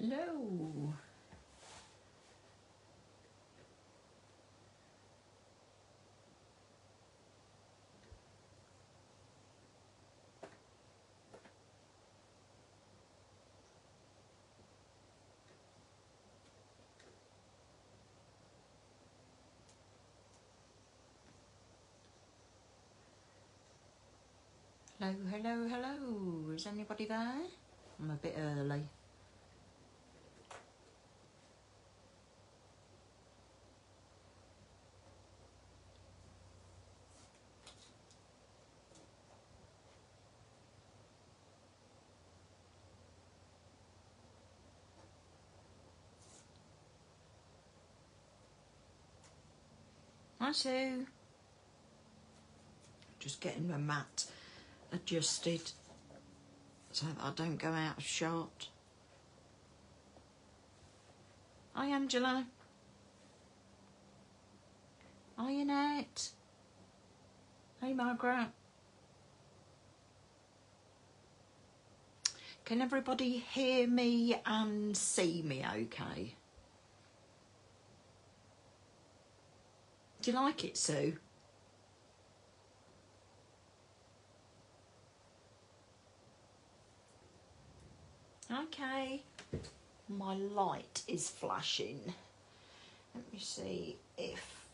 Hello. Hello, hello, hello. Is anybody there? I'm a bit early. Hi, Sue. Just getting my mat adjusted so that I don't go out of shot. Hi, Angela. Hi, Annette. Hey, Margaret. Can everybody hear me and see me okay? Do you like it, Sue? Okay. My light is flashing. Let me see if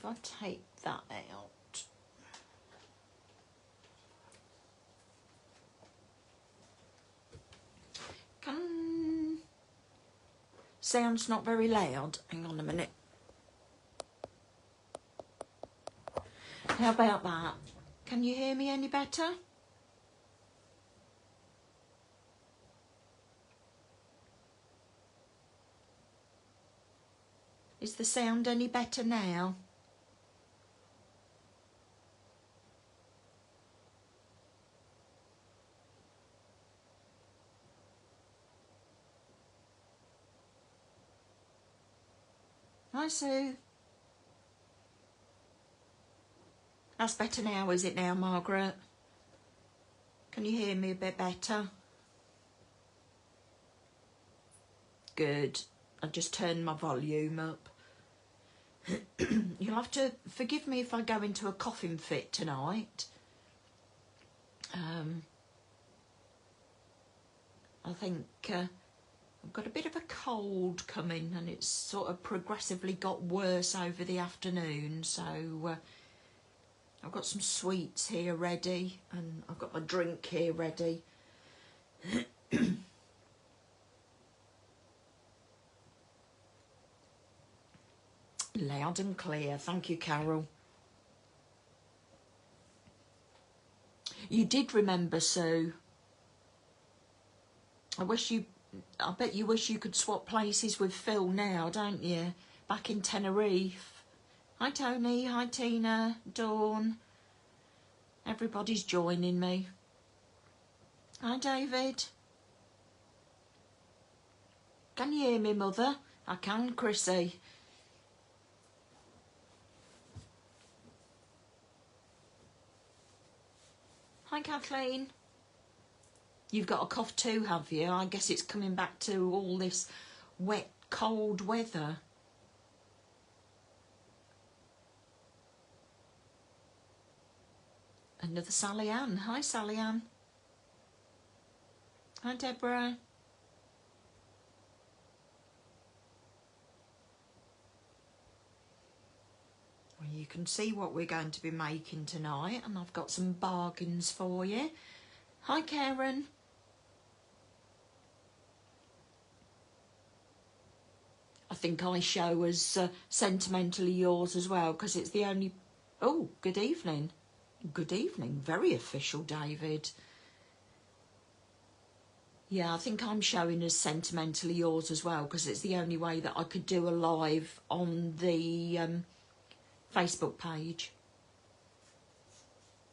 I take that out. Sound's not very loud. Hang on a minute. How about that? Can you hear me any better? Is the sound any better now? Hi, Sue. That's better now, is it now, Margaret? Can you hear me a bit better? Good. I just turned my volume up. You'll have to forgive me if I go into a coughing fit tonight. I think I've got a bit of a cold coming and it's sort of progressively got worse over the afternoon, so I've got some sweets here ready and I've got my drink here ready. Loud and clear. Thank you, Carol. You did remember, Sue. I bet you wish you could swap places with Phil now, don't you? Back in Tenerife. Hi, Tony. Hi, Tina. Dawn. Everybody's joining me. Hi, David. Can you hear me, Mother? I can, Chrissy. Hi, Kathleen. You've got a cough too, have you? I guess it's coming back to all this wet, cold weather. Another Sally Ann. Hi, Sally Ann. Hi, Deborah. Well, you can see what we're going to be making tonight, and I've got some bargains for you. Hi, Karen. I think I show as sentimentally yours as well, because it's the only... Oh, good evening. Good evening. Very official, David. Yeah, I think I'm showing as sentimentally yours as well, because it's the only way that I could do a live on the Facebook page.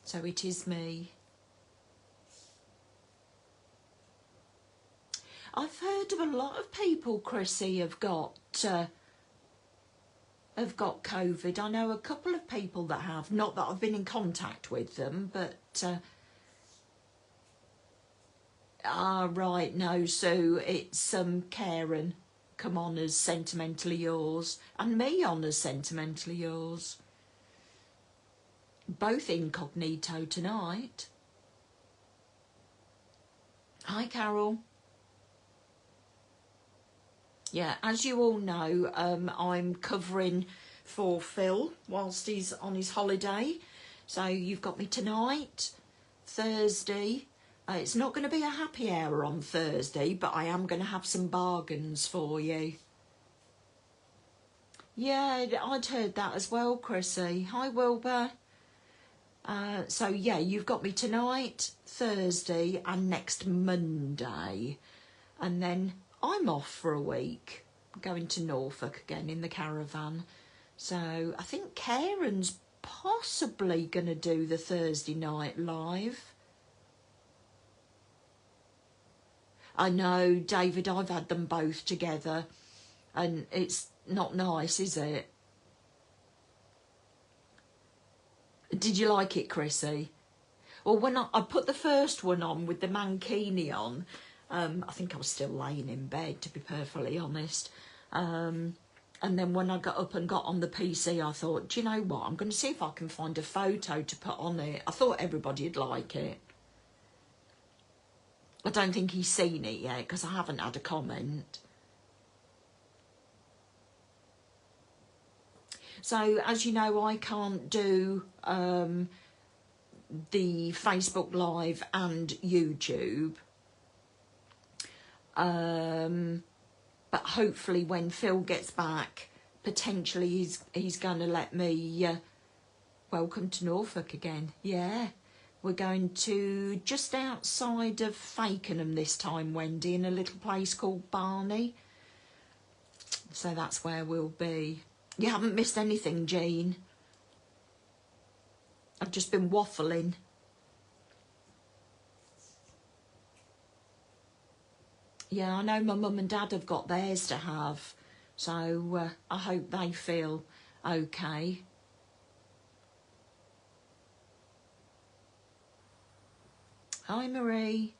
So it is me. I've heard of a lot of people, Chrissy, have got COVID. I know a couple of people that have. Not that I've been in contact with them, but Ah, right, no, so it's Karen come on as Sentimentally Yours and me on as Sentimentally Yours. Both incognito tonight. Hi, Carol. Yeah, as you all know, I'm covering for Phil whilst he's on his holiday. So you've got me tonight, Thursday. It's not going to be a happy hour on Thursday, but I am going to have some bargains for you. Yeah, I'd heard that as well, Chrissy. Hi, Wilbur. So yeah, you've got me tonight, Thursday, and next Monday. And then I'm off for a week, going to Norfolk again in the caravan. So I think Karen's possibly going to do the Thursday night live. I know, David, I've had them both together and it's not nice, is it? Did you like it, Chrissy? Well, when I put the first one on with the mankini on, I think I was still laying in bed, to be perfectly honest. And then when I got up and got on the PC, I thought, do you know what? I'm going to see if I can find a photo to put on it. I thought everybody'd like it. I don't think he's seen it yet because I haven't had a comment. So, as you know, I can't do the Facebook Live and YouTube. But hopefully when Phil gets back, potentially he's going to let me welcome to Norfolk again. Yeah. We're going to just outside of Fakenham this time, Wendy, in a little place called Barney. So that's where we'll be. You haven't missed anything, Jean. I've just been waffling. Yeah, I know my mum and dad have got theirs to have. So I hope they feel okay. Hi, Marie.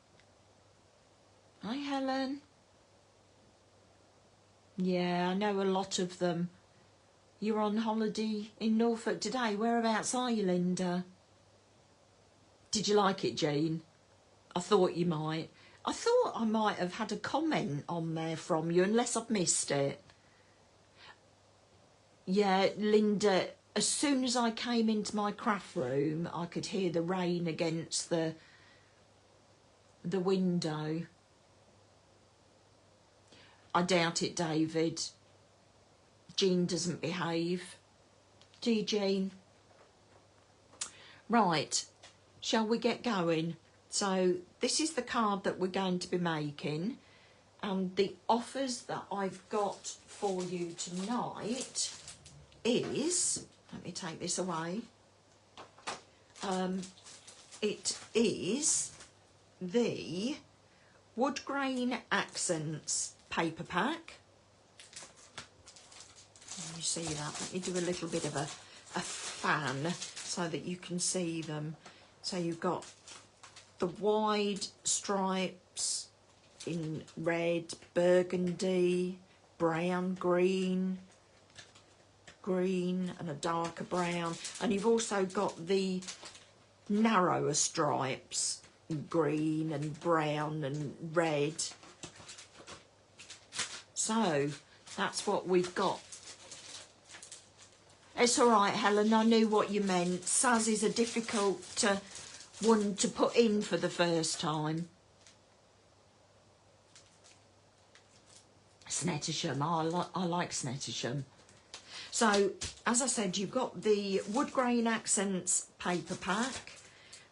Hi, Helen. Yeah, I know a lot of them. You're on holiday in Norfolk today. Whereabouts are you, Linda? Did you like it, Jean? I thought you might. I thought I might have had a comment on there from you, unless I've missed it. Yeah, Linda, as soon as I came into my craft room, I could hear the rain against the window. I doubt it, David. Jean doesn't behave. Do you, Jean? Right, shall we get going? So this is the card that we're going to be making, and the offers that I've got for you tonight is, let me take this away, it is the Wood Grain Accents paper pack. You see that? Let me do a little bit of a fan so that you can see them. So you've got the wide stripes in red, burgundy, brown, green, and a darker brown. And you've also got the narrower stripes, green and brown and red. So that's what we've got. It's all right, Helen, I knew what you meant. Saz is a difficult one to put in for the first time. Snettisham, I like Snettisham. So, as I said, you've got the Wood Grain Accents paper pack,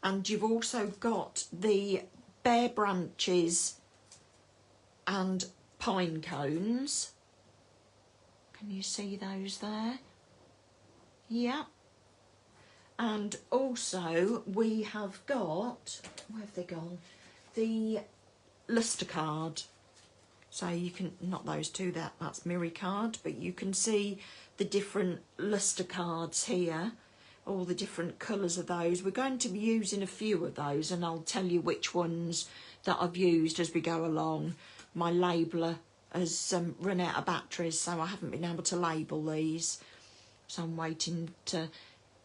and you've also got the Bare Branches and Pine Cones. Can you see those there? Yeah. And also we have got, where have they gone? The Lustre card. So you can, not those two, that's Miri card, but you can see the different Lustre cards here. all the different colours of those. We're going to be using a few of those, and I'll tell you which ones that I've used as we go along. My labeler has run out of batteries, so I haven't been able to label these. So I'm waiting to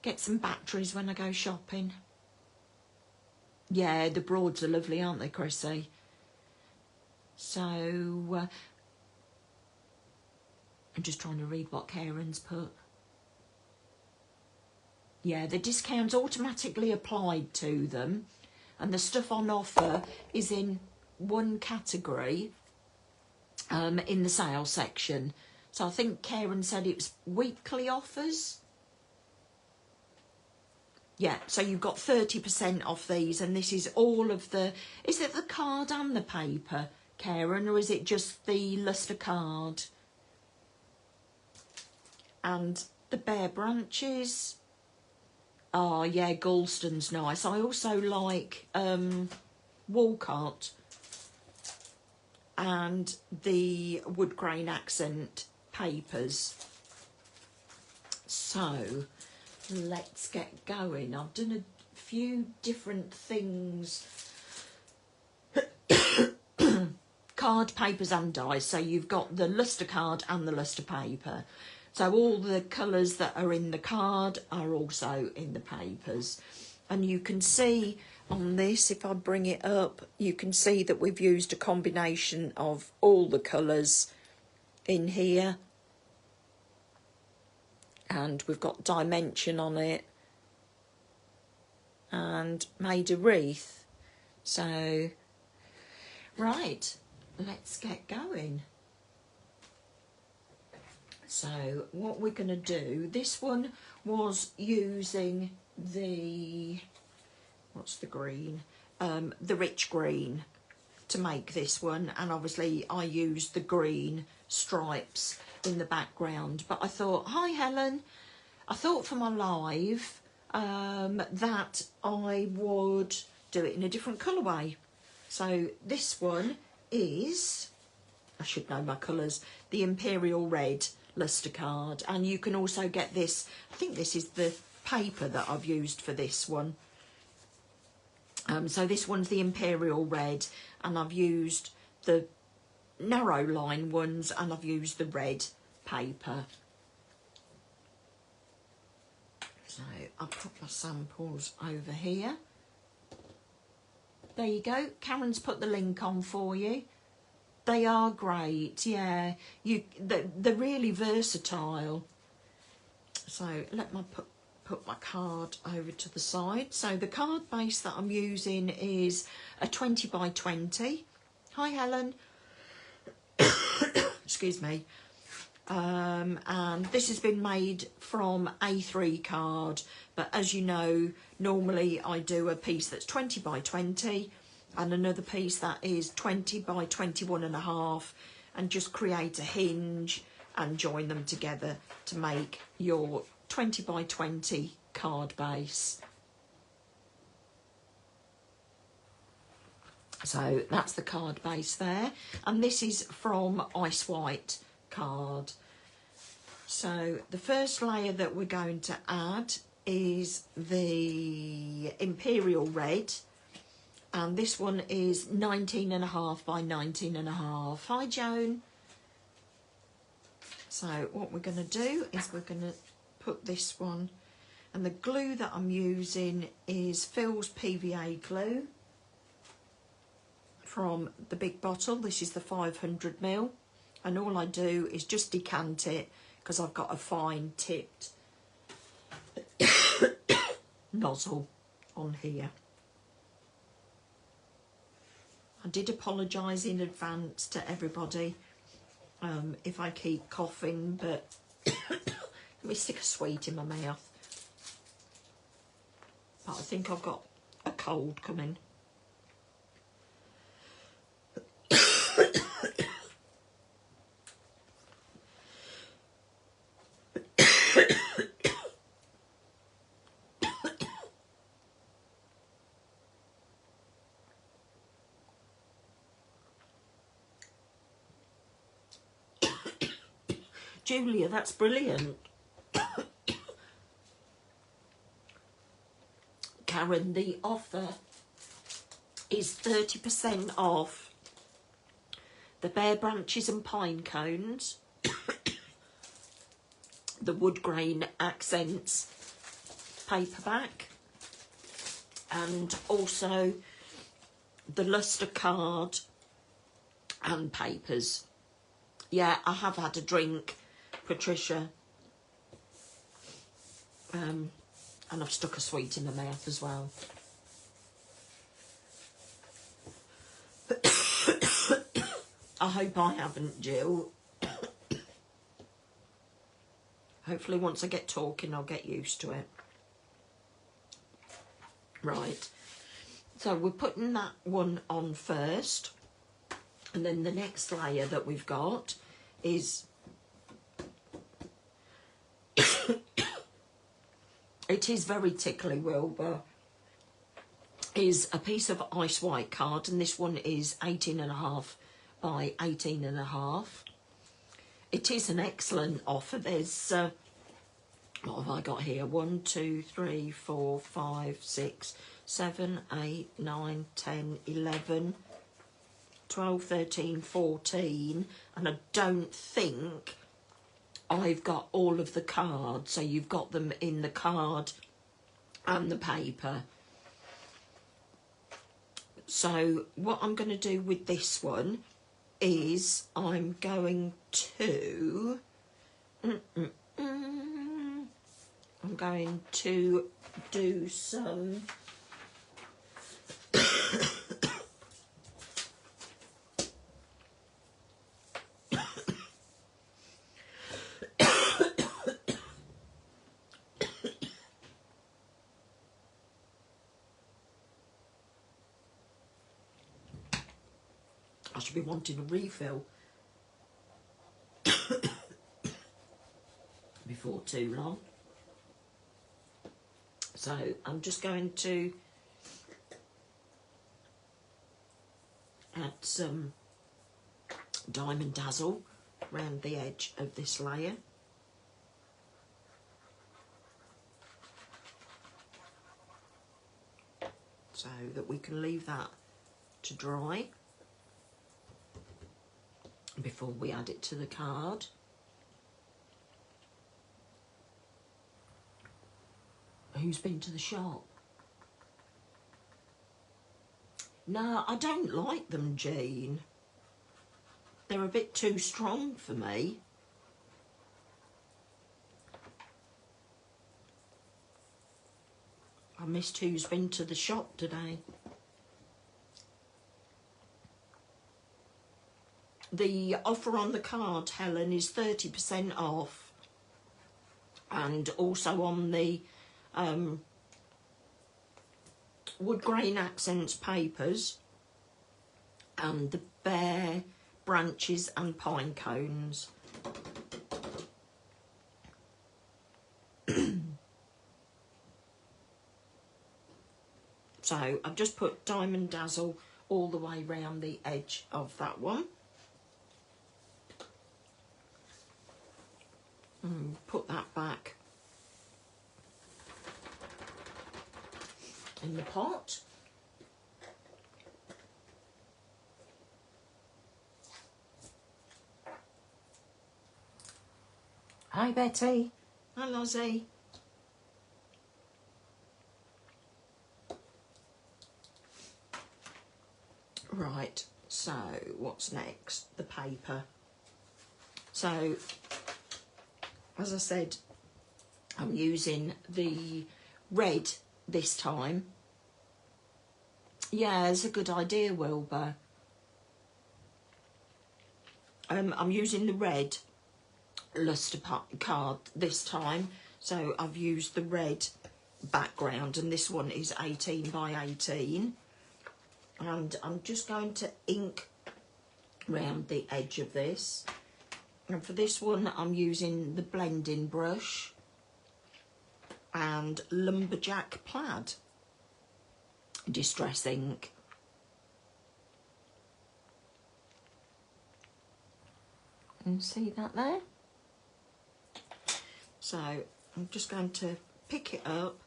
get some batteries when I go shopping. Yeah, the broads are lovely, aren't they, Chrissy? So I'm just trying to read what Karen's put. Yeah, the discount's automatically applied to them, and the stuff on offer is in one category in the sales section. So I think Karen said it was weekly offers. Yeah, so you've got 30% off these, and this is all of the... Is it the card and the paper, Karen, or is it just the luster card? And the bare branches. Oh, yeah, Galston's nice. I also like Walcott and the wood grain accent papers. So let's get going. I've done a few different things. Card, papers and dies. So you've got the luster card and the luster paper. So all the colours that are in the card are also in the papers. And you can see on this, if I bring it up, you can see that we've used a combination of all the colours in here. And we've got dimension on it. And made a wreath. So, right, let's get going. So what we're going to do, this one was using the, what's the green? The rich green to make this one. And obviously I used the green stripes in the background. But I thought, hi Helen, I thought for my live that I would do it in a different colourway. So this one is, I should know my colours, the Imperial Red luster card, and you can also get this, I think this is the paper that I've used for this one. So this one's the Imperial Red, and I've used the narrow line ones, and I've used the red paper. So I'll put my samples over here. There you go. Karen's put the link on for you. They are great, yeah. They're really versatile. So let me put my card over to the side. So the card base that I'm using is a 20 by 20. Hi Helen. Excuse me. And this has been made from A3 card, but as you know, normally I do a piece that's 20 by 20 and another piece that is 20 by 21.5, and just create a hinge and join them together to make your 20 by 20 card base. So that's the card base there, and this is from Ice White card. So the first layer that we're going to add is the Imperial Red, and this one is 19.5 by 19.5. Hi Joan. So what we're going to do is we're going to put this one, and the glue that I'm using is Phil's PVA glue from the big bottle. This is the 500ml, and all I do is just decant it because I've got a fine tipped nozzle on here. I did apologise in advance to everybody if I keep coughing, but let me stick a sweet in my mouth. But I think I've got a cold coming. Julia, that's brilliant. Karen, the offer is 30% off the bare branches and pine cones, the wood grain accents paperback, and also the luster card and papers. Yeah, I have had a drink, Patricia, and I've stuck a sweet in my mouth as well. I hope I haven't, Jill. Hopefully once I get talking I'll get used to it. Right, so we're putting that one on first, and then the next layer that we've got is it is very tickly, Wilbur, is a piece of ice white card, and this one is 18.5 by 18.5. It is an excellent offer. There's what have I got here? 1, 2, 3, 4, 5, 6, 7, 8, 9, 10, 11, 12, 13, 14, and I don't think I've got all of the cards, so you've got them in the card and the paper. So what I'm going to do with this one is I'm going to do some I should be wanting a refill before too long. So I'm just going to add some Diamond Dazzle around the edge of this layer. So that we can leave that to dry before we add it to the card. Who's been to the shop? No, I don't like them, Jean. They're a bit too strong for me. I missed who's been to the shop today. The offer on the card, Helen, is 30% off. And also on the wood grain accents papers and the bare branches and pine cones. So I've just put Diamond Dazzle all the way round the edge of that one. Put that back in the pot. Hi Betty. Hi Lozzie. Right, so what's next? The paper. So, as I said, I'm using the red this time. Yeah, it's a good idea, Wilbur. I'm using the red luster card this time, so I've used the red background, and this one is 18 by 18. And I'm just going to ink round the edge of this. And for this one, I'm using the blending brush and Lumberjack Plaid Distress ink. And see that there? So I'm just going to pick it up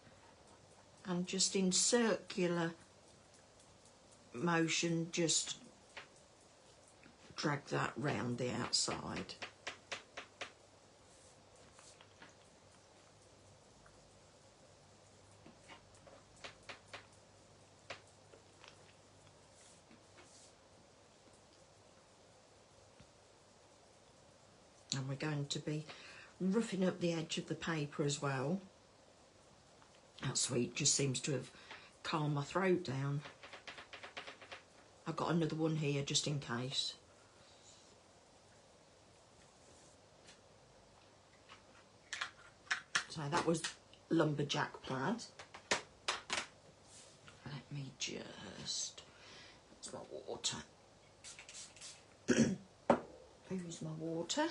and just in circular motion just drag that round the outside. And we're going to be roughing up the edge of the paper as well. That sweet just seems to have calmed my throat down. I've got another one here just in case. So that was lumberjack plaid. Let me just, that's my water. Use my water.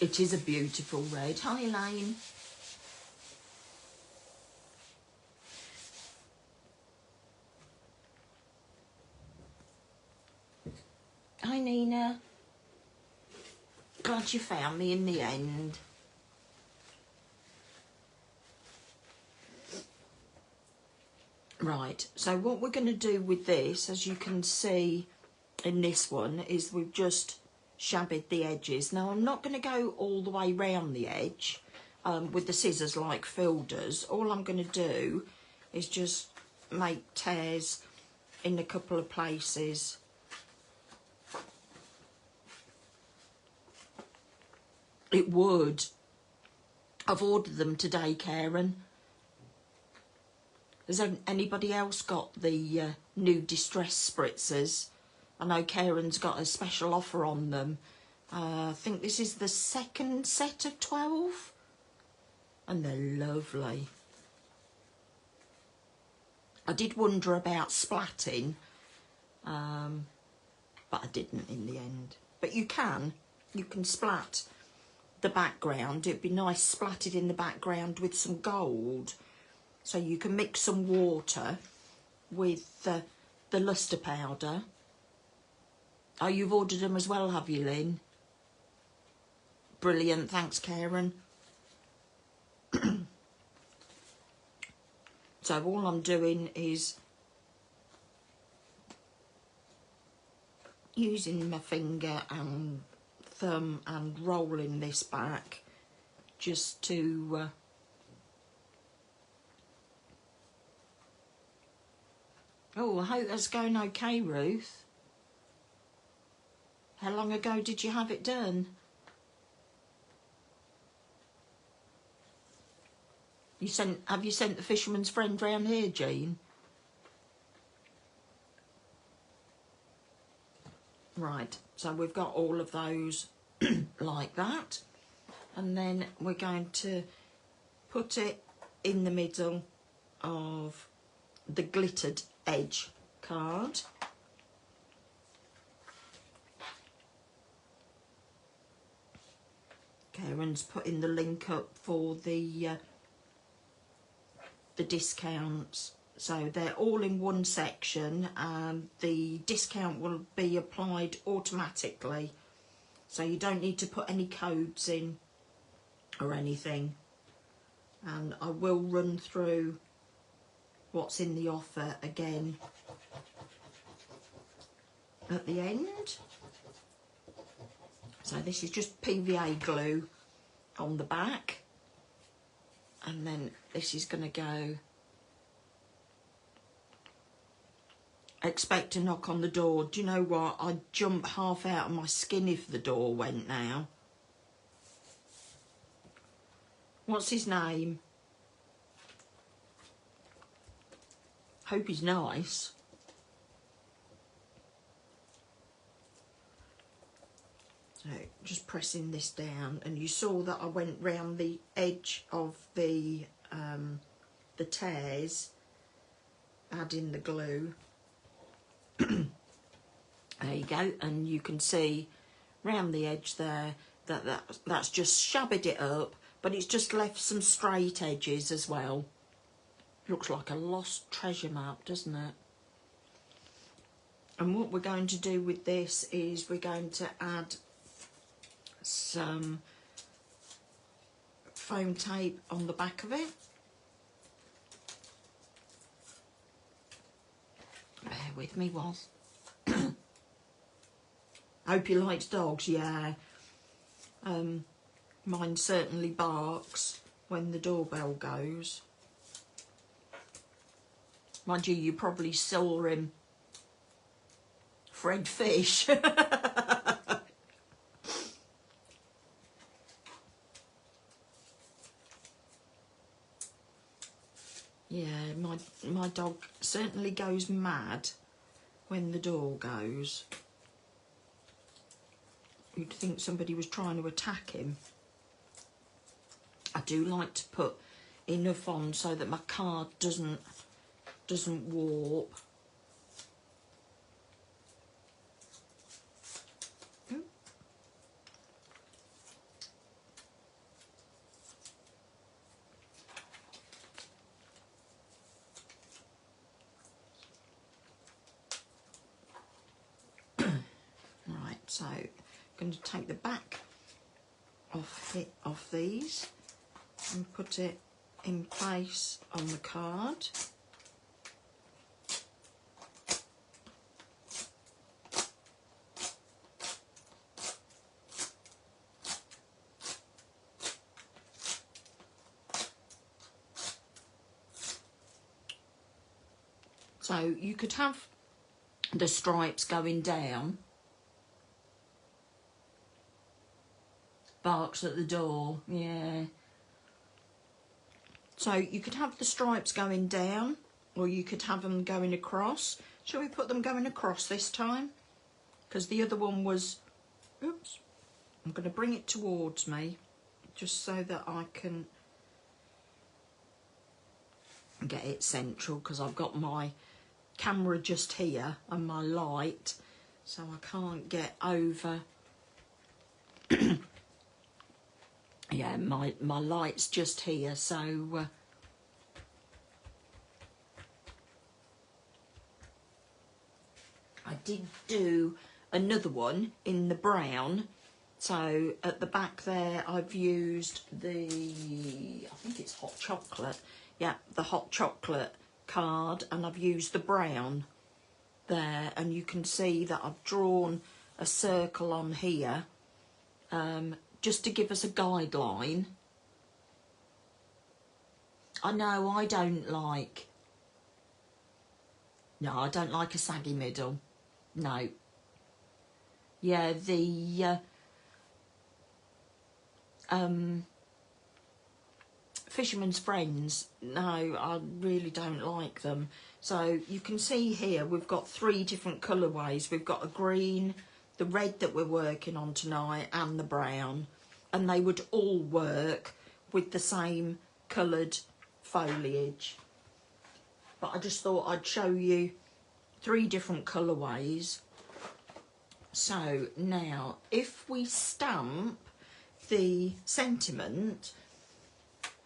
It is a beautiful red. Hi, Elaine. Hi, Nina. Glad you found me in the end. Right, so what we're going to do with this, as you can see in this one, is we've just shabbied the edges. Now, I'm not going to go all the way round the edge with the scissors like Phil does. All I'm going to do is just make tears in a couple of places. It would. I've ordered them today, Karen. Has anybody else got the new distress spritzers? I know Karen's got a special offer on them. I think this is the second set of 12. And they're lovely. I did wonder about splatting, but I didn't in the end. But you can splat the background. It'd be nice splatted in the background with some gold. So you can mix some water with the lustre powder. Oh, you've ordered them as well, have you, Lynn? Brilliant, thanks, Karen. So all I'm doing is using my finger and thumb and rolling this back just to oh, I hope that's going okay, Ruth. How long ago did you have it done? Have you sent the fisherman's friend round here, Jean? Right, so we've got all of those like that. And then we're going to put it in the middle of the glittered edge card. Karen's putting the link up for the discounts, so they're all in one section and the discount will be applied automatically, so you don't need to put any codes in or anything. And I will run through what's in the offer again at the end. So this is just PVA glue on the back, and then this is going to go. Expect a knock on the door. Do you know what? I'd jump half out of my skin if the door went now. What's his name? Hope he's nice. So just pressing this down, and you saw that I went round the edge of the tears, adding the glue. There you go, and you can see round the edge there that's just shabbied it up, but it's just left some straight edges as well. Looks like a lost treasure map, doesn't it? And what we're going to do with this is we're going to add some foam tape on the back of it. with me, was. Hope he likes dogs, yeah. Mine certainly barks when the doorbell goes. Mind you, you probably saw him. Fred Fish. Yeah, my dog certainly goes mad when the door goes. You'd think somebody was trying to attack him. I do like to put enough on so that my card doesn't warp. Right, so I'm going to take the back off these and put it in place on the card. So you could have the stripes going down. Barks at the door, yeah. So you could have the stripes going down, or you could have them going across. Shall we put them going across this time? Because the other one was, oops, I'm going to bring it towards me, just so that I can get it central, because I've got my camera just here and my light, so I can't get over. Yeah, my light's just here, so I did do another one in the brown. So at the back there I've used the, I think it's hot chocolate, yeah, the hot chocolate card, and I've used the brown there, and you can see that I've drawn a circle on here, just to give us a guideline. I know I don't like a saggy middle. No. Yeah, the Fisherman's Friends, no, I really don't like them. So you can see here we've got 3 different colourways. We've got a green, the red that we're working on tonight, and the brown, and they would all work with the same coloured foliage. But I just thought I'd show you 3 different colourways. So now if we stamp the sentiment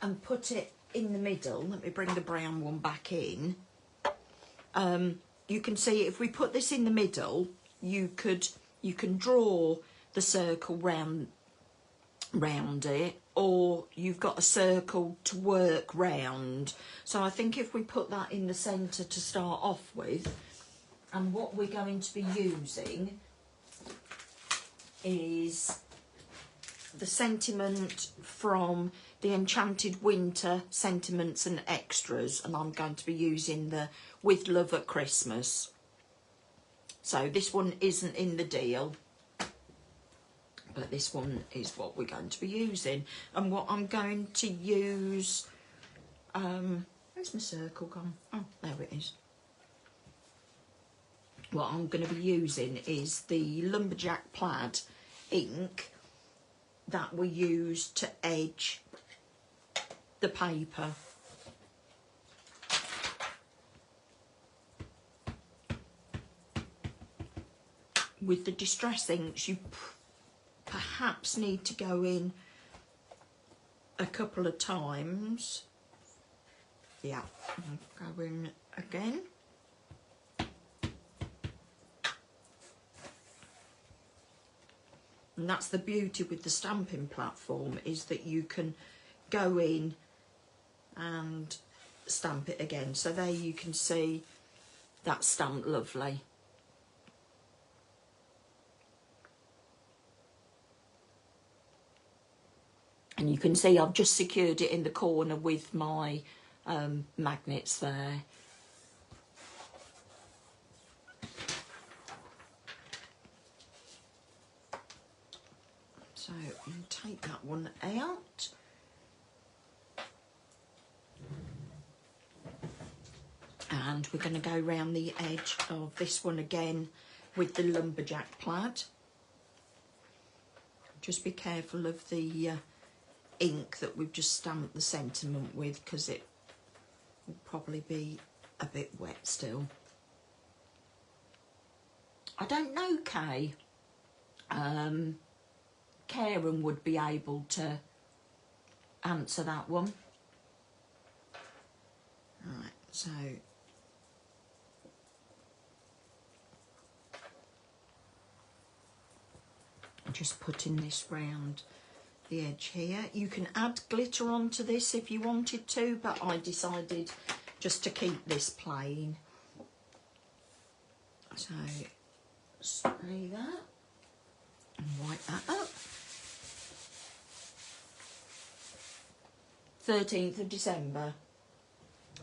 and put it in the middle, let me bring the brown one back in, you can see if we put this in the middle, you can draw the circle round it, or you've got a circle to work round. So I think if we put that in the centre to start off with, and what we're going to be using is the sentiment from the Enchanted Winter Sentiments and Extras, and I'm going to be using the With Love at Christmas. So this one isn't in the deal, but this one is what we're going to be using. And what I'm going to use, where's my circle gone? Oh, there it is. What I'm going to be using is the Lumberjack Plaid ink that we use to edge the paper. With the distress inks, you perhaps need to go in a couple of times. Yeah, I'll go in again. And that's the beauty with the stamping platform, is that you can go in and stamp it again. So there you can see That's stamped lovely. And you can see I've just secured it in the corner with my magnets there. So I'm going to take that one out. And we're going to go round the edge of this one again with the lumberjack plaid. Just be careful of the ink that we've just stamped the sentiment with, because it will probably be a bit wet still. I don't know, Kay. Karen would be able to answer that one. Right, so I'm just putting this round the edge here. You can add glitter onto this if you wanted to, but I decided just to keep this plain. So spray that and wipe that up. 13th of December.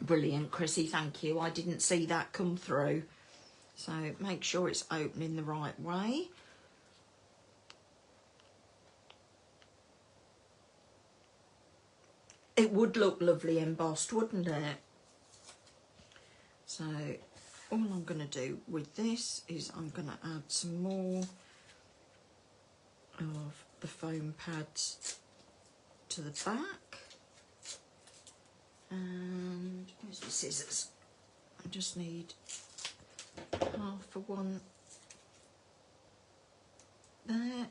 Brilliant, Chrissy, thank you. I didn't see that come through. So make sure it's opening the right way. It would look lovely embossed, wouldn't it? So all I'm going to do with this is I'm going to add some more of the foam pads to the back. And where's my scissors? I just need half of one there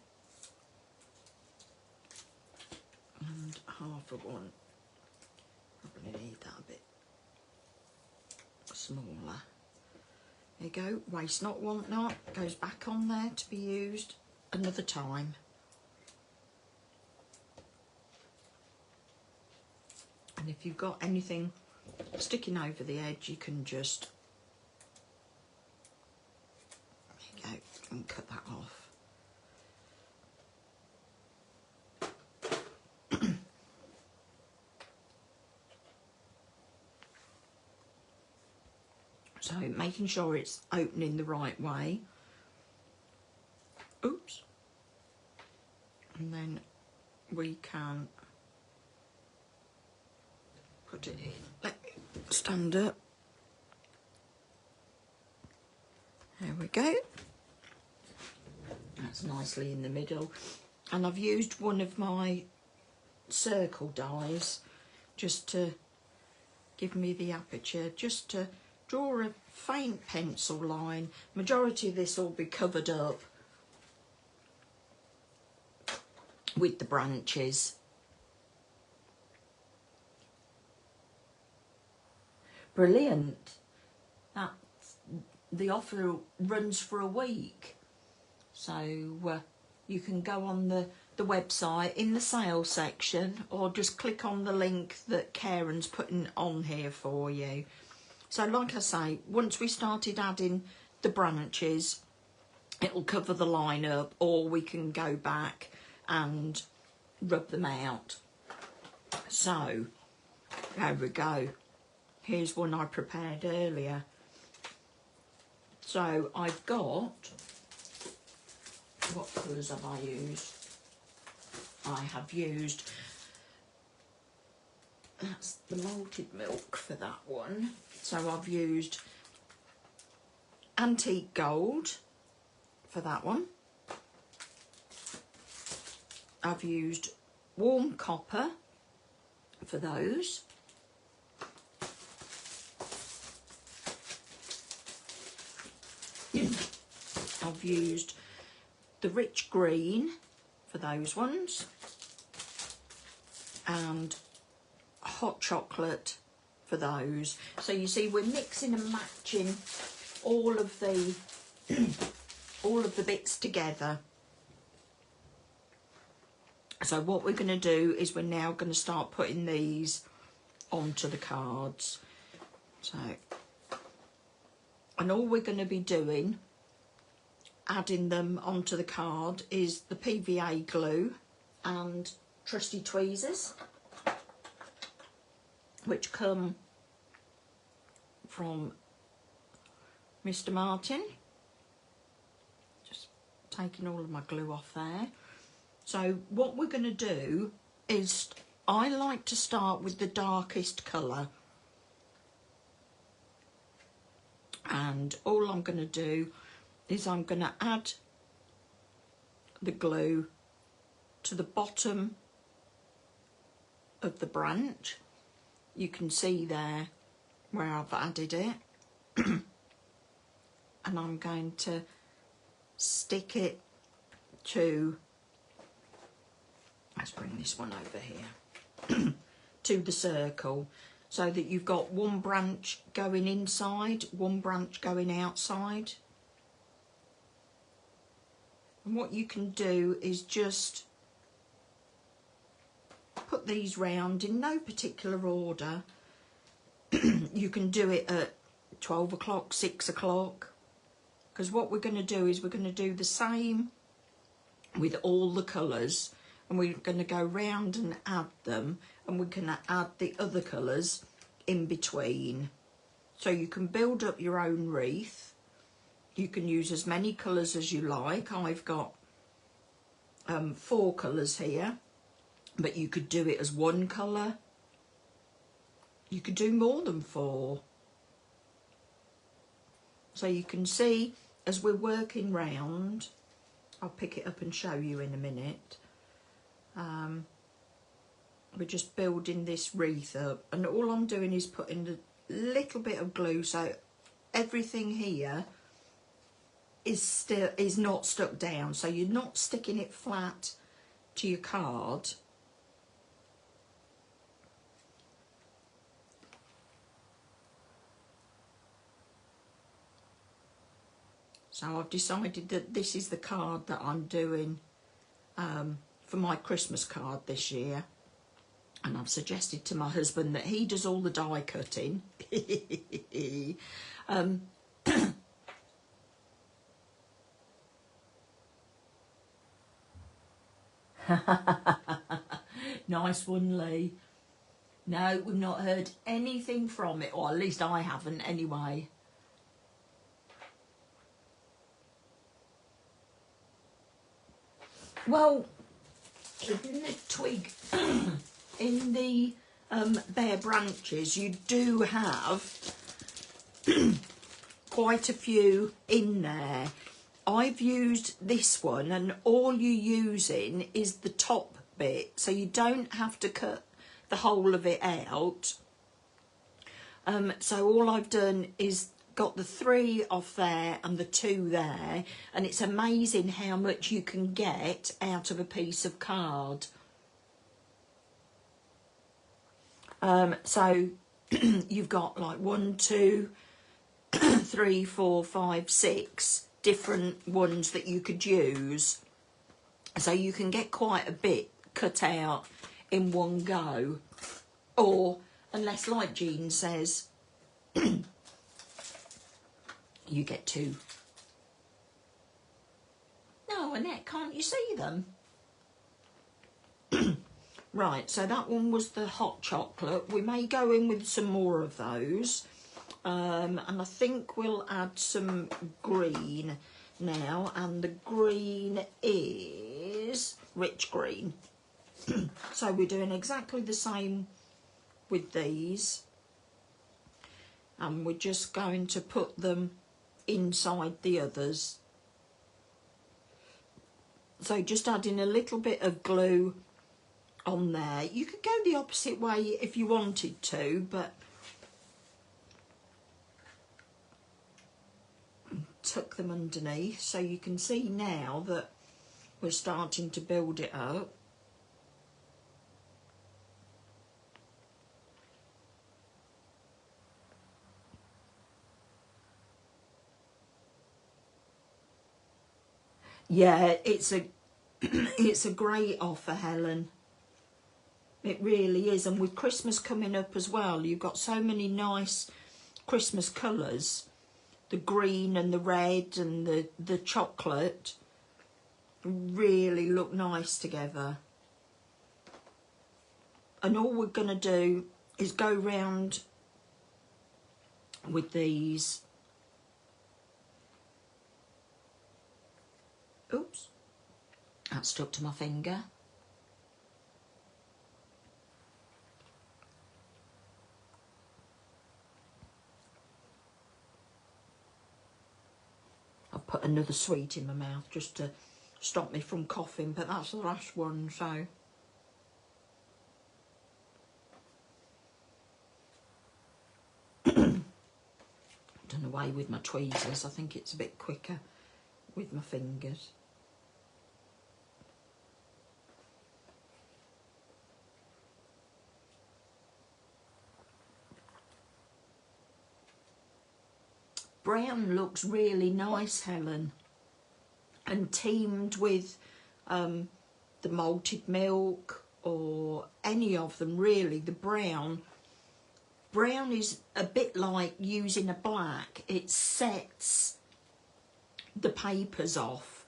and half of one. Probably need that a bit smaller. There you go, waste not, want not, goes back on there to be used another time. And if you've got anything sticking over the edge, you can just, there you go, and cut that off. So making sure it's opening the right way. Oops. And then we can put it in. Let me stand up. There we go. That's nicely in the middle. And I've used one of my circle dies just to give me the aperture, just to draw a faint pencil line. Majority of this will be covered up with the branches. Brilliant. That the offer runs for a week, so you can go on the website in the sales section, or just click on the link that Karen's putting on here for you. So like I say, once we started adding the branches, it'll cover the line up, or we can go back and rub them out. So there we go. Here's one I prepared earlier. So I've got, what colours have I used? I have used, that's the malted milk for that one. So I've used antique gold for that one. I've used warm copper for those. I've used the rich green for those ones, and hot chocolate for those. So you see, we're mixing and matching all of the bits together. So what we're going to do is we're now going to start putting these onto the cards. So, and And all we're going to be doing, adding them onto the card, is the PVA glue and trusty tweezers, which come from Mr. Martin. Just taking all of my glue off there. So what we're going to do is, I like to start with the darkest colour. And all I'm going to do is I'm going to add the glue to the bottom of the branch. You can see there where I've added it. And I'm going to stick it to, let's bring this one over here, to the circle, so that you've got one branch going inside, one branch going outside. And what you can do is just put these round in no particular order. You can do it at 12 o'clock, 6 o'clock, because what we're going to do is we're going to do the same with all the colours, and we're going to go round and add them, and we're going to add the other colours in between. So you can build up your own wreath. You can use as many colours as you like. I've got 4 colours here, but you could do it as one colour. You could do more than 4. So you can see as we're working round, I'll pick it up and show you in a minute. We're just building this wreath up, and all I'm doing is putting a little bit of glue so everything here is not stuck down, so you're not sticking it flat to your card. So I've decided that this is the card that I'm doing for my Christmas card this year. And I've suggested to my husband that he does all the die cutting. Nice one, Lee. No, we've not heard anything from it, or at least I haven't anyway. Well, in the twig, in the bare branches, you do have quite a few in there. I've used this one, and all you're using is the top bit, so you don't have to cut the whole of it out. So all I've done is got the 3 off there and the 2 there, and it's amazing how much you can get out of a piece of card. So you've got like 1, 2, 3, 4, 5, 6 different ones that you could use, so you can get quite a bit cut out in one go. Or unless, like Jean says, you get 2. No, Annette, can't you see them? Right, so that one was the hot chocolate. We may go in with some more of those. And I think we'll add some green now. And the green is rich green. So we're doing exactly the same with these. And we're just going to put them inside the others. So just adding a little bit of glue on there. You could go the opposite way if you wanted to, but tuck them underneath, so you can see now that we're starting to build it up. Yeah, it's a it's a great offer, Helen. It really is. And with Christmas coming up as well, you've got so many nice Christmas colours the green and the red and the chocolate really look nice together. And all we're going to do is go round with these. Oops, that stuck to my finger. I've put another sweet in my mouth just to stop me from coughing, but that's the last one, so. Done away with my tweezers. I think it's a bit quicker with my fingers. Brown looks really nice, Helen, and teamed with the malted milk or any of them really. The brown is a bit like using a black. It sets the papers off.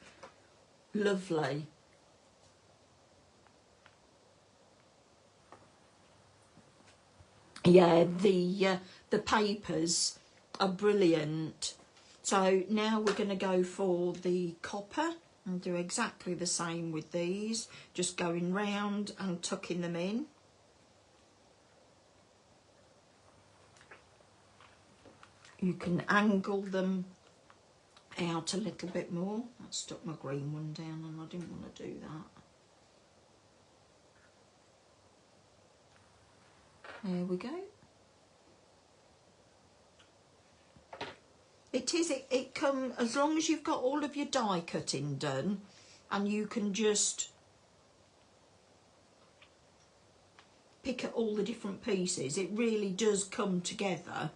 Lovely. Yeah, the papers are brilliant. So now we're going to go for the copper and do exactly the same with these, just going round and tucking them in. You can angle them out a little bit more. I stuck my green one down and I didn't want to do that. There we go. It come, as long as you've got all of your die cutting done and you can just pick at all the different pieces, it really does come together.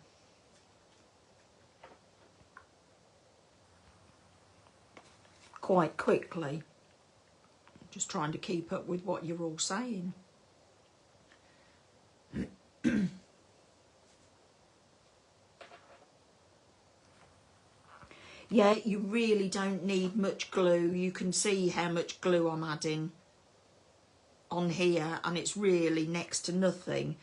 Quite quickly. Just trying to keep up with what you're all saying. Yeah, you really don't need much glue. You can see how much glue I'm adding on here, and it's really next to nothing.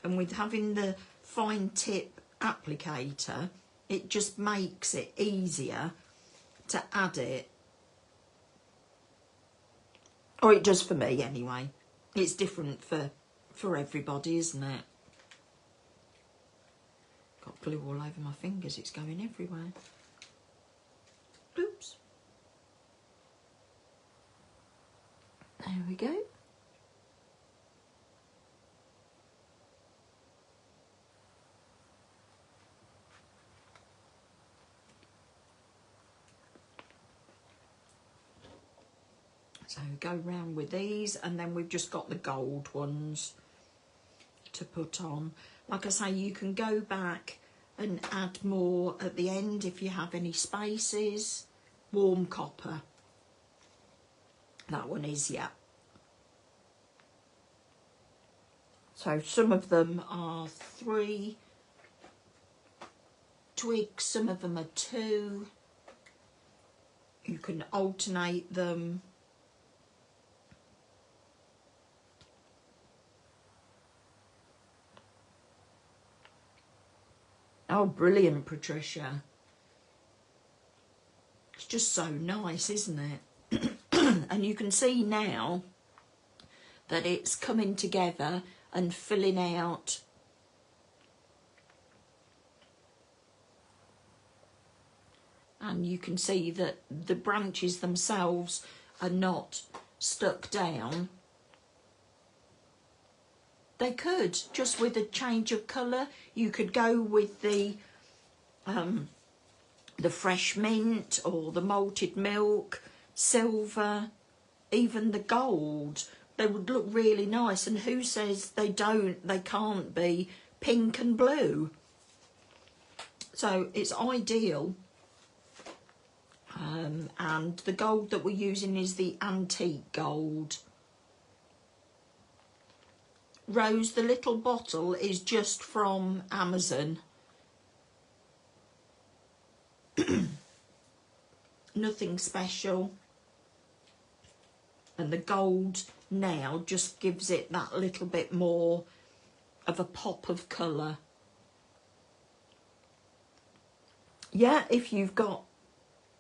And with having the fine tip applicator, it just makes it easier to add it. Or it does for me anyway. It's different for everybody, isn't it? Got glue all over my fingers, it's going everywhere. Oops. There we go. So go round with these, and then we've just got the gold ones to put on. Like I say, you can go back and add more at the end if you have any spaces. Warm copper. That one is, yeah. So some of them are 3 twigs, some of them are 2. You can alternate them. Oh, brilliant, Patricia. It's just so nice, isn't it? And you can see now that it's coming together and filling out. And you can see that the branches themselves are not stuck down. They could, just with a change of colour. You could go with the fresh mint or the malted milk, silver, even the gold. They would look really nice. And who says they can't be pink and blue? So it's ideal. And the gold that we're using is the antique gold. Rose, the little bottle is just from Amazon. Nothing special. And the gold now just gives it that little bit more of a pop of colour. Yeah, if you've got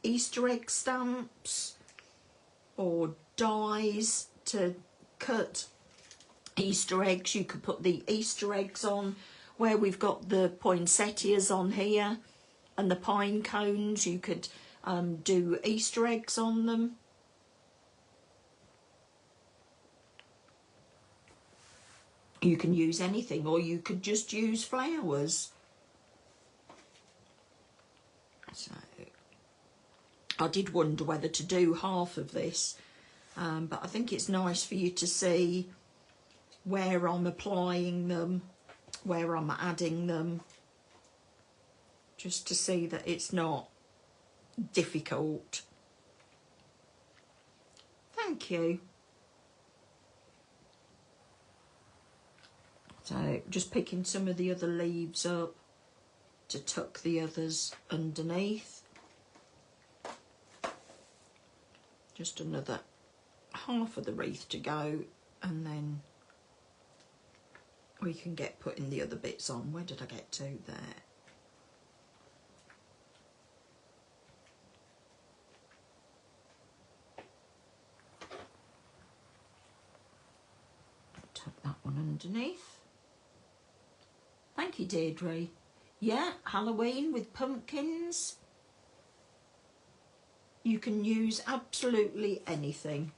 Easter egg stamps or dies to cut Easter eggs, you could put the Easter eggs on where we've got the poinsettias on here and the pine cones. You could do Easter eggs on them. You can use anything, or you could just use flowers. So I did wonder whether to do half of this, but I think it's nice for you to see where I'm applying them, where I'm adding them, just to see that it's not difficult. Thank you. So just picking some of the other leaves up to tuck the others underneath. Just another half of the wreath to go, and then we can get putting the other bits on. Where did I get to there? Tuck that one underneath. Thank you, Deirdre. Yeah, Halloween with pumpkins. You can use absolutely anything.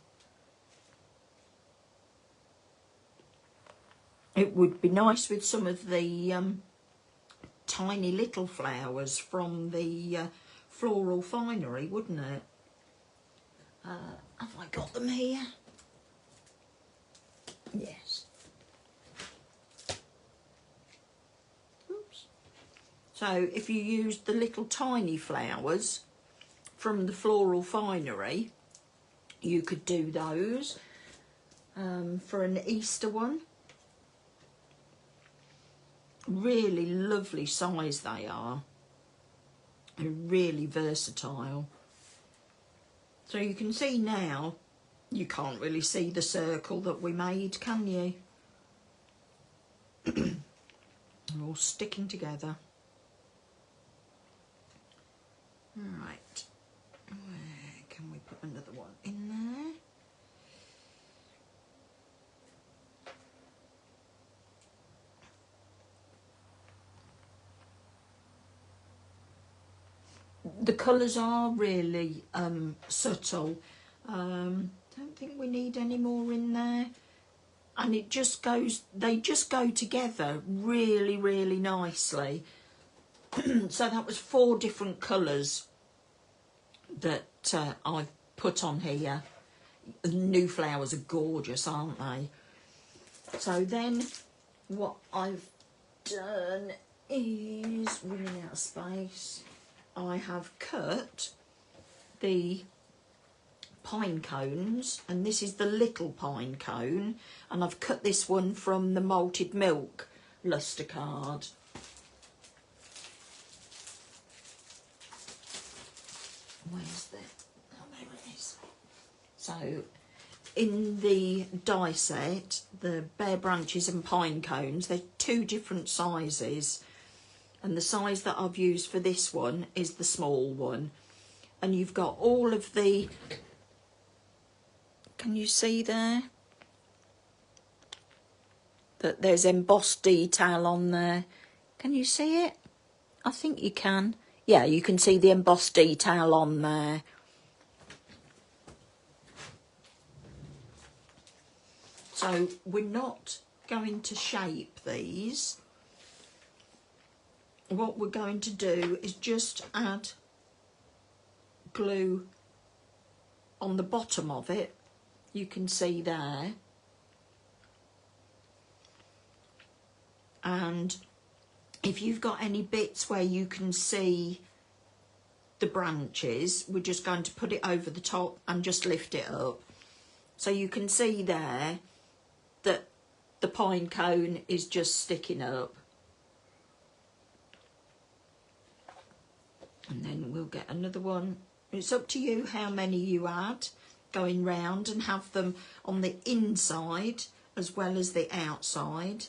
It would be nice with some of the tiny little flowers from the floral finery, wouldn't it? Have I got them here? Yes. Oops. So if you use the little tiny flowers from the floral finery, you could do those for an Easter one. Really lovely size they are. They're really versatile. So you can see now, you can't really see the circle that we made, can you? They're all sticking together. Right. Where can we put another one in there? The colours are really subtle. Don't think we need any more in there. And it just goes, they just go together really, really nicely. So that was 4 different colours that I've put on here. The new flowers are gorgeous, aren't they? So then what I've done is, running out of space, I have cut the pine cones, and this is the little pine cone, and I've cut this one from the malted milk lustre card. Where's the, oh, there it is. So in the die set, the bare branches and pine cones, they're 2 different sizes, and the size that I've used for this one is the small one. And you've got all of the, can you see there that there's embossed detail on there? Can you see it? I think you can. Yeah, you can see the embossed detail on there. So we're not going to shape these. What we're going to do is just add glue on the bottom of it. You can see there. And if you've got any bits where you can see the branches, we're just going to put it over the top and just lift it up. So you can see there that the pine cone is just sticking up. And then we'll get another one. It's up to you how many you add going round, and have them on the inside as well as the outside.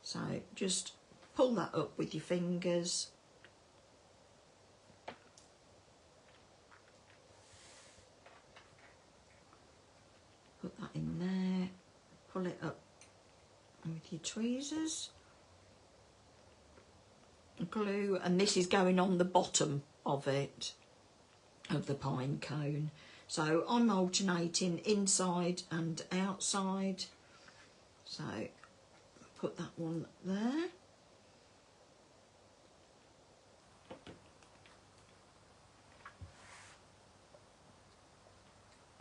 So just pull that up with your fingers. Put that in there, pull it up with your tweezers. Glue, and this is going on the bottom of it, of the pine cone. So I'm alternating inside and outside. So put that one there.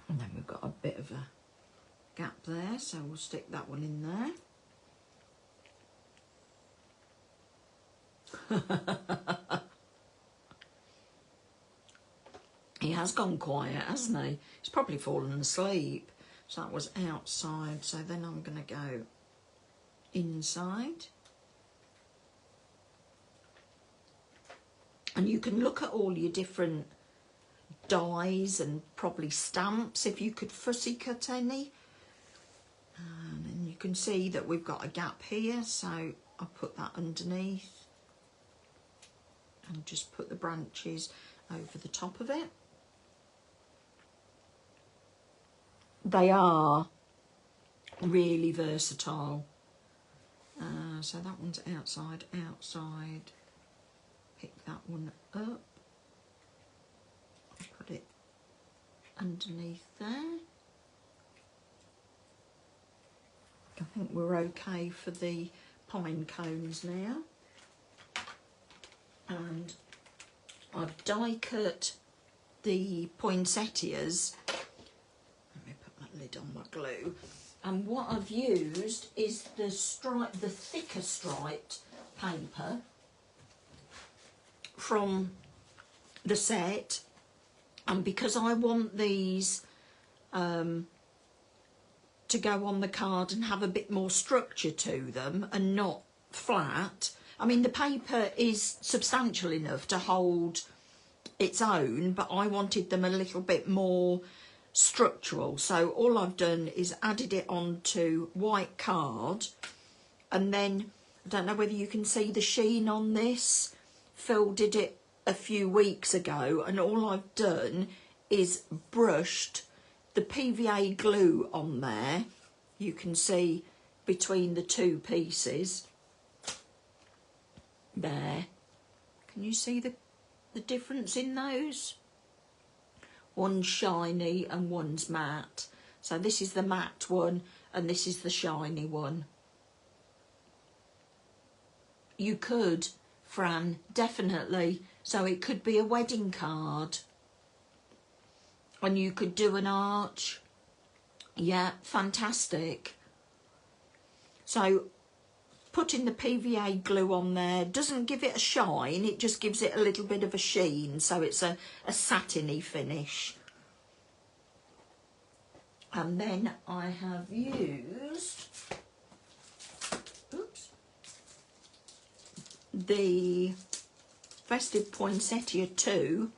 And then we've got a bit of a gap there, so we'll stick that one in there. He has gone quiet, hasn't he? He's probably fallen asleep. So that was outside. So then I'm going to go inside. And you can look at all your different dies and probably stamps if you could fussy cut any. And then you can see that we've got a gap here. So I'll put that underneath. And just put the branches over the top of it. They are really versatile. So that one's outside, outside. Pick that one up. Put it underneath there. I think we're okay for the pine cones now. And I've die cut the poinsettias. Let me put my lid on my glue. And what I've used is the thicker striped paper from the set. And because I want these to go on the card and have a bit more structure to them and not flat. I mean, the paper is substantial enough to hold its own, but I wanted them a little bit more structural. So all I've done is added it onto white card, and then, I don't know whether you can see the sheen on this. Phil did it a few weeks ago, and all I've done is brushed the PVA glue on there. You can see between the two pieces. There. Can you see the difference in those? One's shiny and one's matte. So this is the matte one and this is the shiny one. You could, Fran, definitely. So it could be a wedding card. And you could do an arch. Yeah, fantastic. So putting the PVA glue on there doesn't give it a shine, it just gives it a little bit of a sheen, so it's a satiny finish. And then I have used the Festive Poinsettia 2,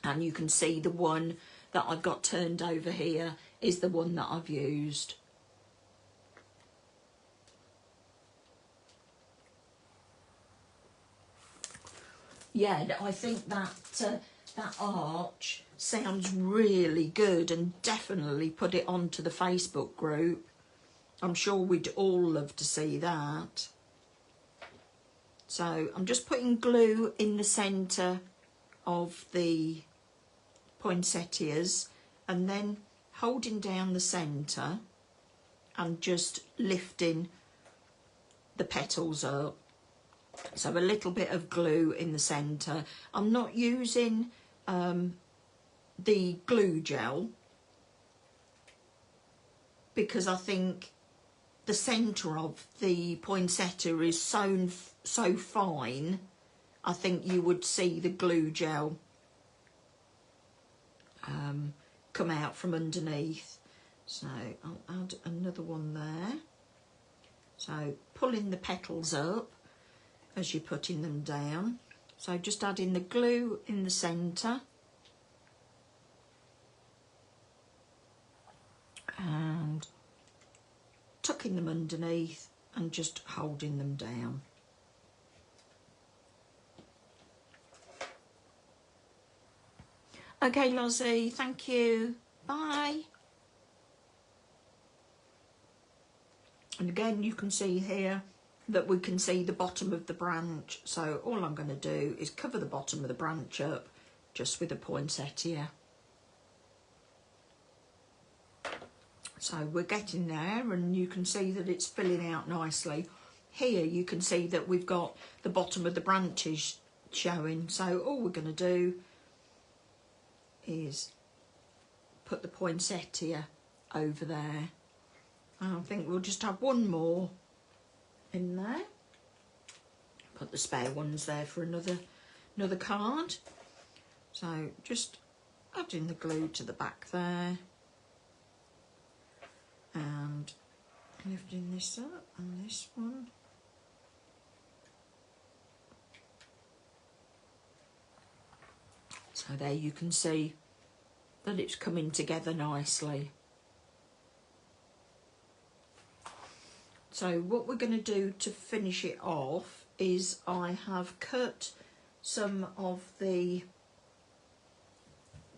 and you can see the one that I've got turned over here is the one that I've used. Yeah, I think that that arch sounds really good, and definitely put it onto the Facebook group. I'm sure we'd all love to see that. So I'm just putting glue in the centre of the poinsettias and then holding down the centre and just lifting the petals up. So a little bit of glue in the centre. I'm not using the glue gel because I think the centre of the poinsettia is sewn so fine, I think you would see the glue gel come out from underneath. So I'll add another one there. So pulling the petals up as you're putting them down. So just adding the glue in the centre. And tucking them underneath and just holding them down. Okay, Lozzie, thank you. Bye. And again, you can see here that we can see the bottom of the branch. So all I'm going to do is cover the bottom of the branch up just with a poinsettia. So we're getting there, and you can see that it's filling out nicely. Here you can see that we've got the bottom of the branches showing. So all we're going to do is put the poinsettia over there. And I think we'll just have one more in there. Put the spare ones there for another card. So just adding the glue to the back there. And lifting this up and this one. So there you can see that it's coming together nicely. So what we're going to do to finish it off is I have cut some of the,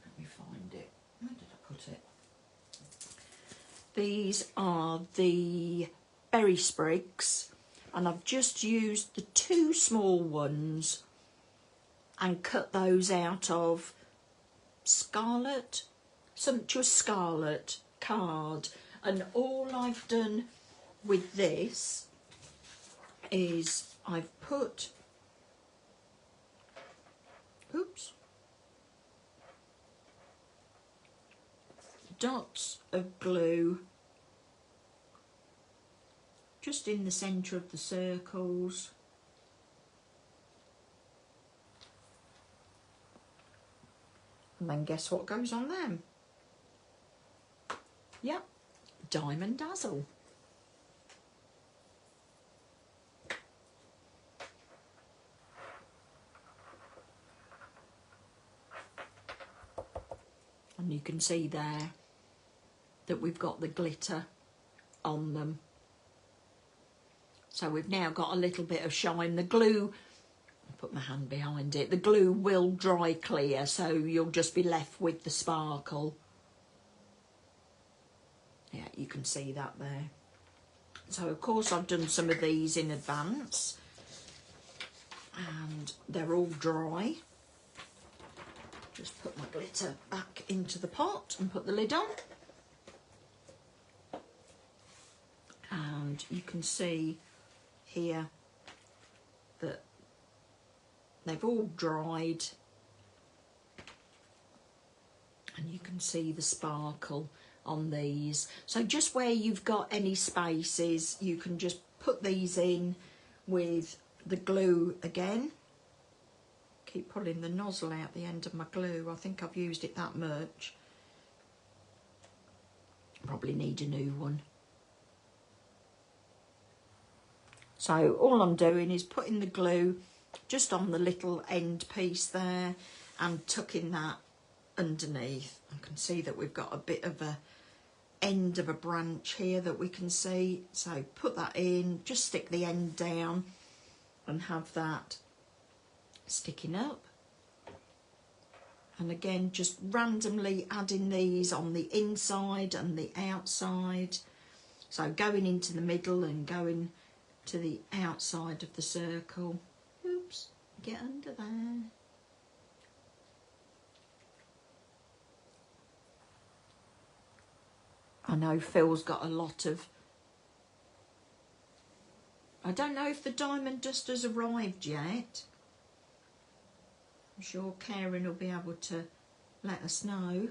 let me find it, where did I put it? These are the berry sprigs, and I've just used the 2 small ones and cut those out of scarlet, sumptuous scarlet card. And all I've done with this is I've put, dots of glue just in the centre of the circles. And then guess what goes on them? Yep, Diamond Dazzle. And you can see there that we've got the glitter on them. So we've now got a little bit of shine. The glue, I'll put my hand behind it, the glue will dry clear, so you'll just be left with the sparkle. Yeah, you can see that there. So of course I've done some of these in advance and they're all dry. Just put my glitter back into the pot and put the lid on. And you can see here that they've all dried, and you can see the sparkle on these. So just where you've got any spaces, you can just put these in with the glue again. Keep pulling the nozzle out the end of my glue. I think I've used it that much. Probably need a new one. So all I'm doing is putting the glue just on the little end piece there and tucking that underneath. I can see that we've got a bit of a end of a branch here that we can see. So put that in, just stick the end down and have that sticking up. And again, just randomly adding these on the inside and the outside. So going into the middle and going to the outside of the circle. Oops, get under there. I know Phil's got a lot of, I don't know if the diamond dust has arrived yet. I'm sure Karen will be able to let us know.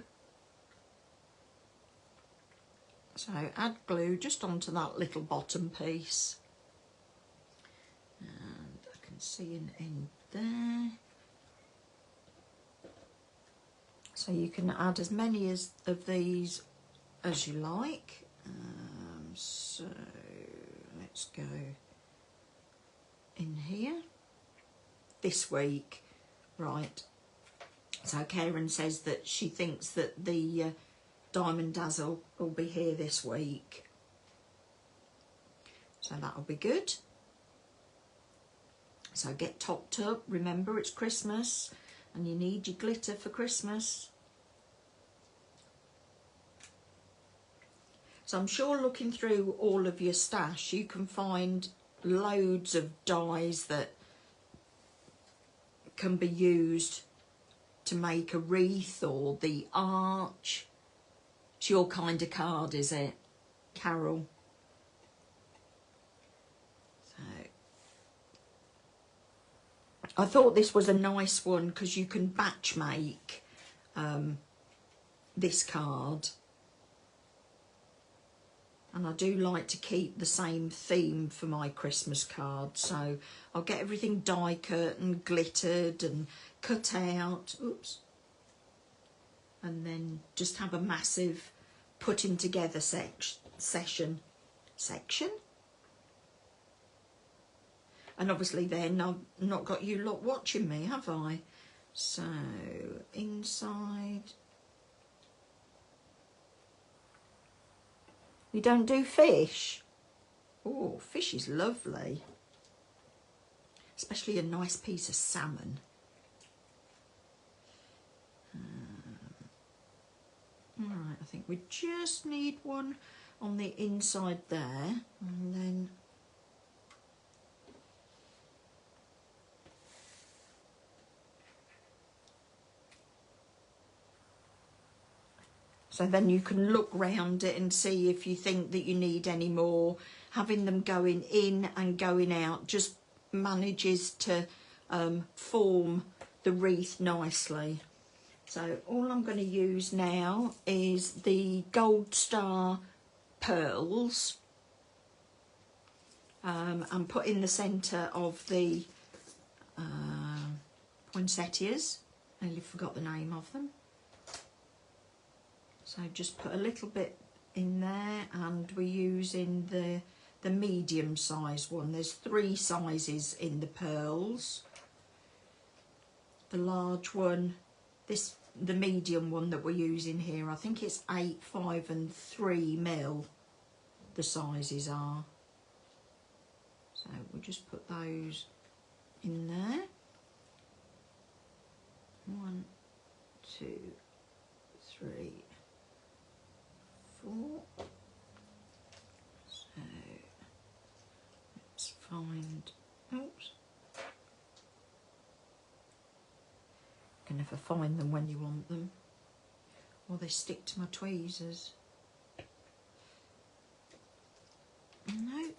So add glue just onto that little bottom piece. And I can see an end there. So you can add as many of these as you like. So let's go in here. this week. Right. So Karen says that she thinks that the Diamond Dazzle will be here this week. So that'll be good. So get topped up. Remember, it's Christmas and you need your glitter for Christmas. So I'm sure looking through all of your stash, you can find loads of dies that can be used to make a wreath or the arch. It's your kind of card, is it, Carol? So I thought this was a nice one because you can batch make this card. And I do like to keep the same theme for my Christmas card. So I'll get everything die cut and glittered and cut out. Oops. And then just have a massive putting together section. And obviously then I've not got you lot watching me, have I? So inside. You don't do fish? Oh, fish is lovely. Especially a nice piece of salmon. Alright, I think we just need one on the inside there. And then so then you can look round it and see if you think that you need any more. Having them going in and going out just manages to form the wreath nicely. So all I'm going to use now is the Gold Star pearls and put in the centre of the poinsettias. I nearly forgot the name of them. So just put a little bit in there, and we're using the medium size one. There's 3 sizes in the pearls. The large one, the medium one that we're using here, I think it's 8, 5 and 3 mil the sizes are. So we'll just put those in there. 1, 2, 3, 4. So let's find, oops, you can never find them when you want them, or they stick to my tweezers. No.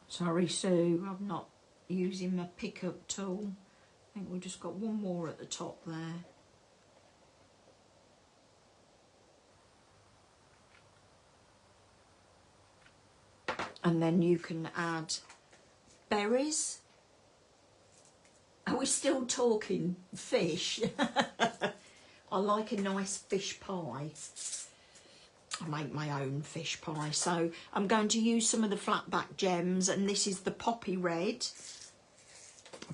Sorry Sue, I'm not using my pickup tool. I think we've just got one more at the top there. And then you can add berries. Are we still talking fish? I like a nice fish pie. I make my own fish pie. So I'm going to use some of the flat back gems, and this is the poppy red.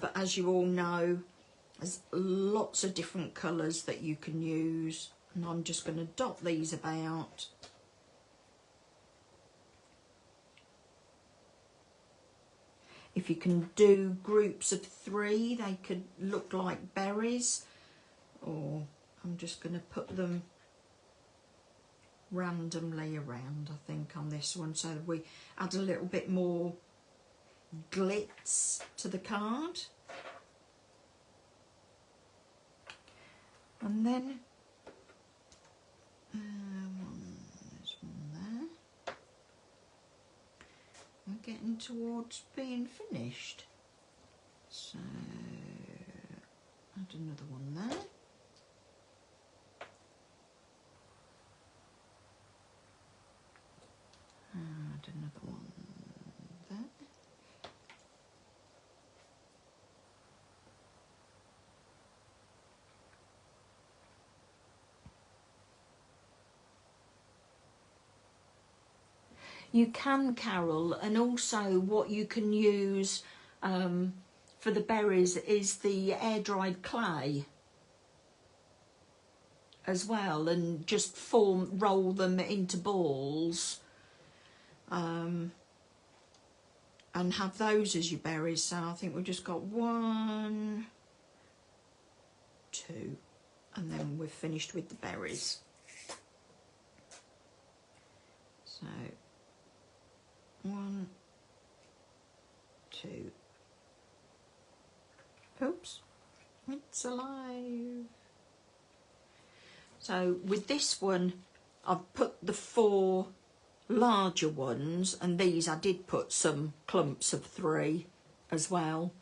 But as you all know, there's lots of different colours that you can use. And I'm just going to dot these about. If you can do groups of 3, they could look like berries. Or I'm just going to put them randomly around, I think, on this one, so that we add a little bit more glitz to the card. And then there's one there. We're getting towards being finished, so add another one there. Add another one there. you can, Carol, and also what you can use for the berries is the air dried clay as well, and just roll them into balls and have those as your berries. So I think we've just got 1, 2, and then we're finished with the berries. So 1, 2, oops, it's alive. So with this one, I've put the 4 larger ones, and these I did put some clumps of 3 as well,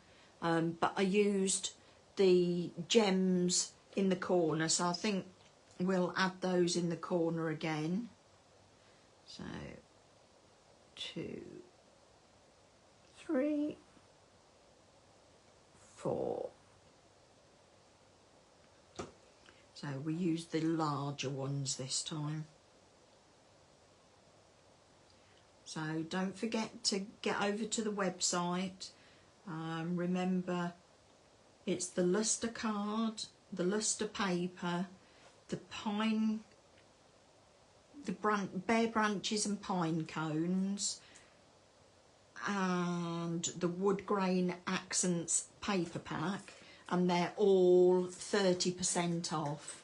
but I used the gems in the corner, so I think we'll add those in the corner again. So 2, 3, 4. So we use the larger ones this time. So don't forget to get over to the website. Remember, it's the luster card, the luster paper, the bare branches and pine cones, and the wood grain accents paper pack, and they're all 30% off.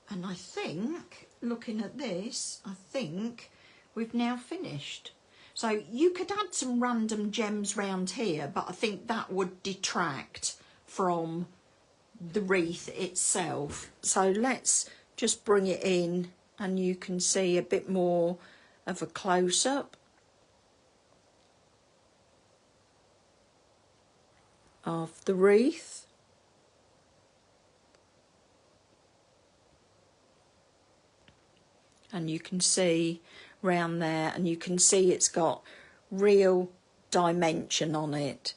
And I think, looking at this, I think we've now finished. So you could add some random gems round here, but I think that would detract from the wreath itself. So let's just bring it in, and you can see a bit more of a close-up of the wreath. And you can see round there, and you can see it's got real dimension on it.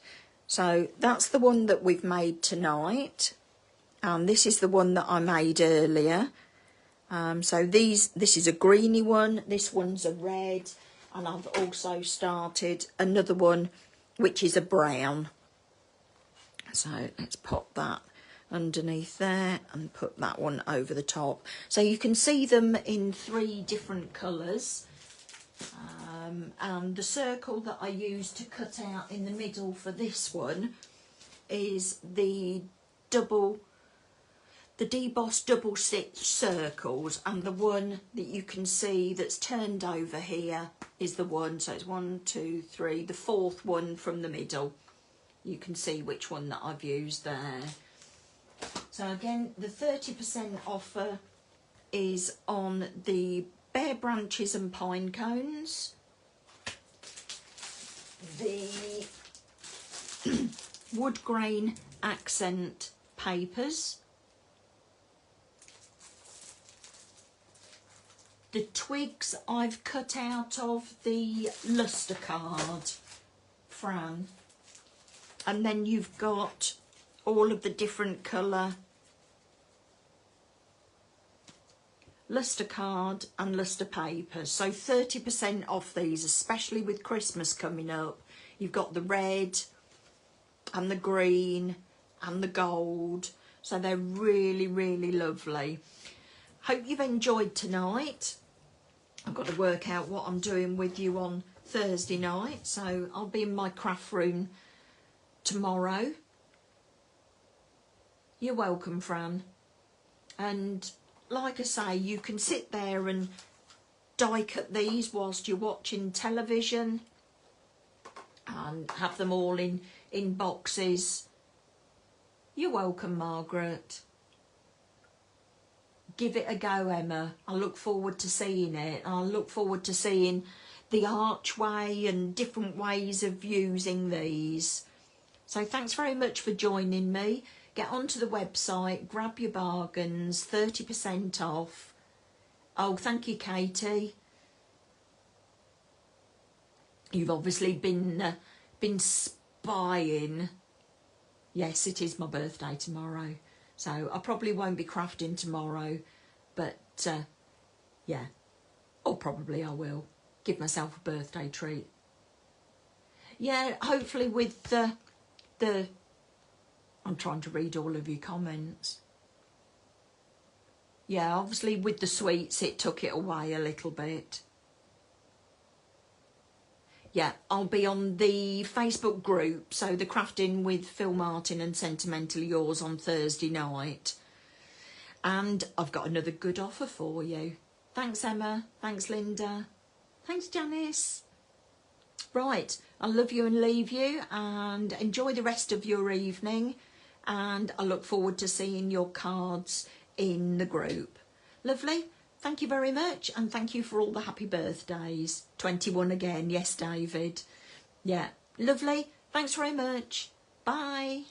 So that's the one that we've made tonight, and this is the one that I made earlier. So this is a greeny one, this one's a red, and I've also started another one which is a brown. So let's pop that underneath there and put that one over the top. So you can see them in 3 different colours. And the circle that I used to cut out in the middle for this one is the debossed double stitch circles, and the one that you can see that's turned over here is the one, so it's 1, 2, 3, the 4th one from the middle. You can see which one that I've used there. So again, the 30% offer is on the bare branches and pine cones, the wood grain accent papers, the twigs I've cut out of the luster card, Fran, and then you've got all of the different colour luster card and luster papers. So 30% off these, especially with Christmas coming up. You've got the red and the green and the gold, so they're really, really lovely. Hope you've enjoyed tonight. I've got to work out what I'm doing with you on Thursday night, so I'll be in my craft room tomorrow. You're welcome, Fran. And like I say, you can sit there and die cut these whilst you're watching television and have them all in boxes. You're welcome, Margaret. Give it a go, Emma. I look forward to seeing it. I look forward to seeing the archway and different ways of using these. So thanks very much for joining me. Get onto the website, grab your bargains, 30% off. Oh, thank you, Katie. You've obviously been spying. Yes, it is my birthday tomorrow, so I probably won't be crafting tomorrow, but yeah, Or probably I will. Give myself a birthday treat. Yeah, hopefully with the I'm trying to read all of your comments. Yeah, obviously with the sweets it took it away a little bit. Yeah, I'll be on the Facebook group, so the Crafting with Phil Martin and Sentimentally Yours on Thursday night. And I've got another good offer for you. Thanks, Emma. Thanks, Linda. Thanks, Janice. Right, I'll love you and leave you, and enjoy the rest of your evening. And I look forward to seeing your cards in the group. Lovely. Thank you very much, and thank you for all the happy birthdays. 21 again. Yes, David. Yeah, lovely. Thanks very much. Bye.